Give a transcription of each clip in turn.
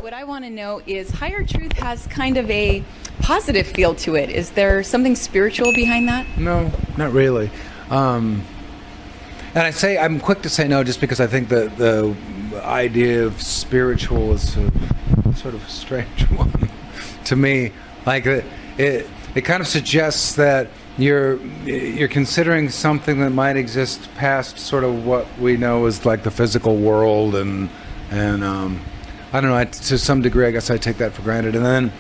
what I want to know is higher truth has kind of a positive feel to it. Is there something spiritual behind that? No, not really. And I'm quick to say no just because I think the idea of spiritual is a sort of a strange one to me. Like it kind of suggests that you're considering something that might exist past sort of what we know as like the physical world, and I don't know, to some degree I guess I take that for granted. And then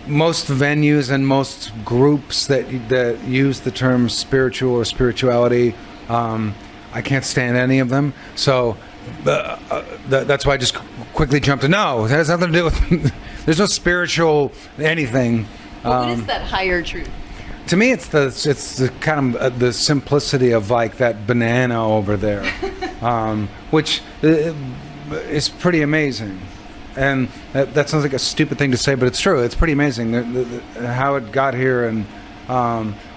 most venues and most groups that use the term spiritual or spirituality, I can't stand any of them. So that's why I just quickly jumped to no. It has nothing to do with. There's no spiritual anything. What is that higher truth? To me, it's the kind of the simplicity of like that banana over there, which is pretty amazing. And that sounds like a stupid thing to say, but it's true. It's pretty amazing how it got here, and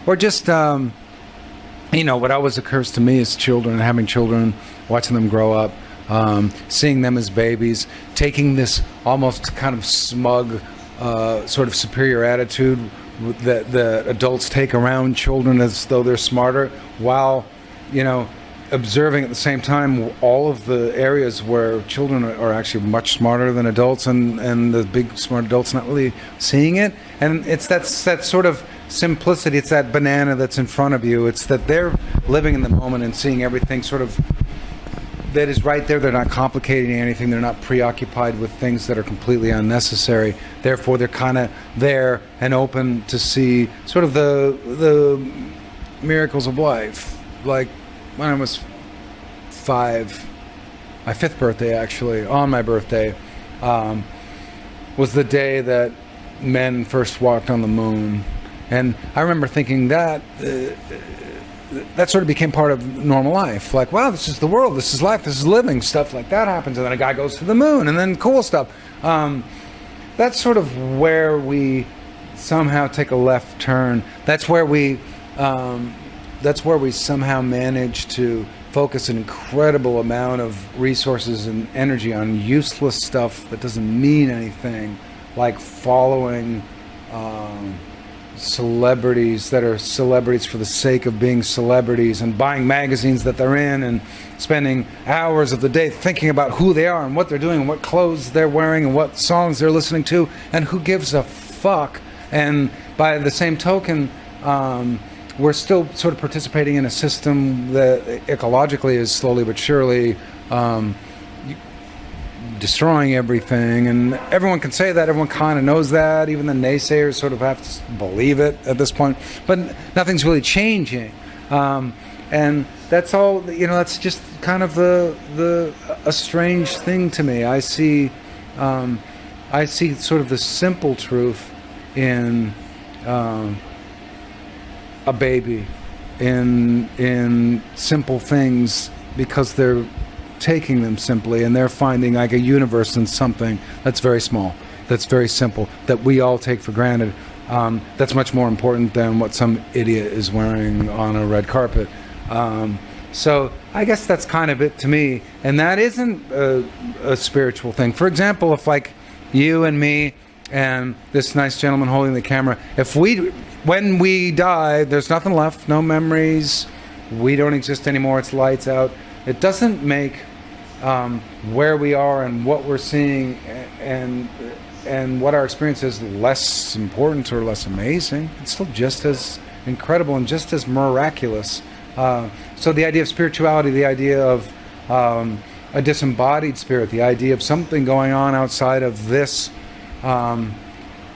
or just what always occurs to me is children, having children, watching them grow up, seeing them as babies, taking this almost kind of smug, sort of superior attitude that the adults take around children as though they're smarter, while observing at the same time all of the areas where children are actually much smarter than adults, and the big smart adults not really seeing it. And it's that sort of simplicity, it's that banana that's in front of you, it's that they're living in the moment and seeing everything sort of that is right there. They're not complicating anything, they're not preoccupied with things that are completely unnecessary, therefore they're kind of there and open to see sort of the miracles of life. Like when I was 5, my 5th birthday actually, on my birthday, was the day that men first walked on the moon. And I remember thinking that sort of became part of normal life. Like, wow, this is the world, this is life, this is living, stuff like that happens. And then a guy goes to the moon, and then cool stuff. That's sort of where we somehow take a left turn. That's where we somehow manage to focus an incredible amount of resources and energy on useless stuff that doesn't mean anything, like following celebrities that are celebrities for the sake of being celebrities, and buying magazines that they're in, and spending hours of the day thinking about who they are and what they're doing and what clothes they're wearing and what songs they're listening to, and who gives a fuck. And by the same token, we're still sort of participating in a system that ecologically is slowly but surely destroying everything. And everyone can say that, everyone kind of knows that, even the naysayers sort of have to believe it at this point, but nothing's really changing. And that's all, that's just kind of a strange thing to me. I see sort of the simple truth in a baby, in simple things, because they're taking them simply, and they're finding like a universe in something that's very small, that's very simple, that we all take for granted. That's much more important than what some idiot is wearing on a red carpet. So I guess that's kind of it to me, and that isn't a spiritual thing. For example, if like you and me and this nice gentleman holding the camera, when we die, there's nothing left, no memories, we don't exist anymore, it's lights out. It doesn't make where we are and what we're seeing and what our experience is less important or less amazing. It's still just as incredible and just as miraculous. So the idea of spirituality, the idea of a disembodied spirit, the idea of something going on outside of this,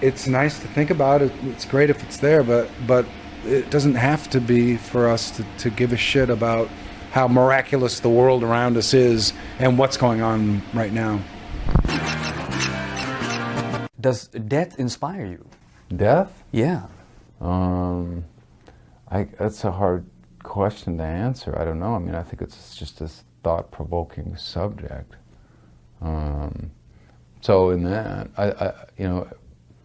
it's nice to think about it. It's great if it's there, but it doesn't have to be for us to give a shit about how miraculous the world around us is and what's going on right now. Does death inspire you? Death? Yeah. That's a hard question to answer. I don't know. I mean, I think it's just this thought-provoking subject. So in that,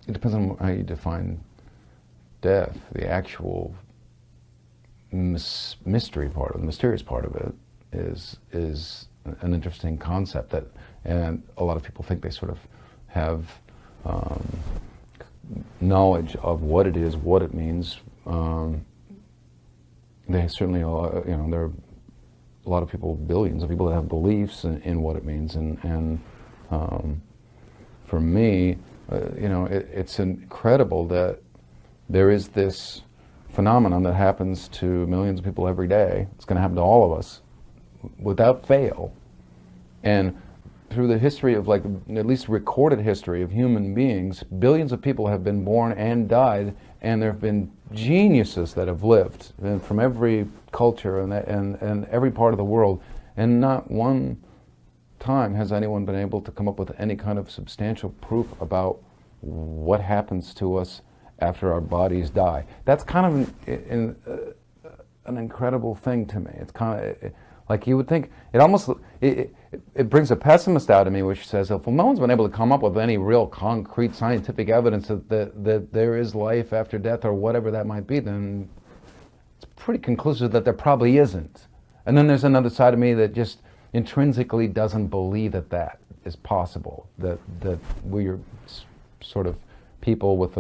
it depends on how you define death. The actual mystery part of the mysterious part of it is an interesting concept that, and a lot of people think they sort of have knowledge of what it is, what it means. They certainly, you know, there are a lot of people, billions of people that have beliefs in what it means, and for me, you know, it's incredible that there is this phenomenon that happens to millions of people every day. It's going to happen to all of us without fail. And through the history of, like, at least recorded history of human beings, billions of people have been born and died, and there have been geniuses that have lived from every culture and every part of the world, and not one time has anyone been able to come up with any kind of substantial proof about what happens to us after our bodies die. That's kind of an incredible thing to me. It's kind of like, you would think, it almost, it brings a pessimist out of me, which says, well, no one's been able to come up with any real concrete scientific evidence that there is life after death or whatever that might be, then it's pretty conclusive that there probably isn't. And then there's another side of me that just intrinsically doesn't believe that that is possible, that we're sort of people with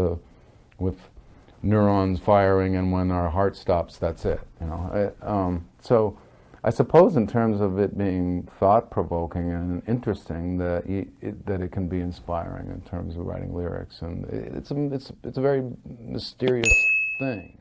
neurons firing, and when our heart stops, that's it. You know, so I suppose in terms of it being thought-provoking and interesting, that it can be inspiring in terms of writing lyrics, and it's a very mysterious thing.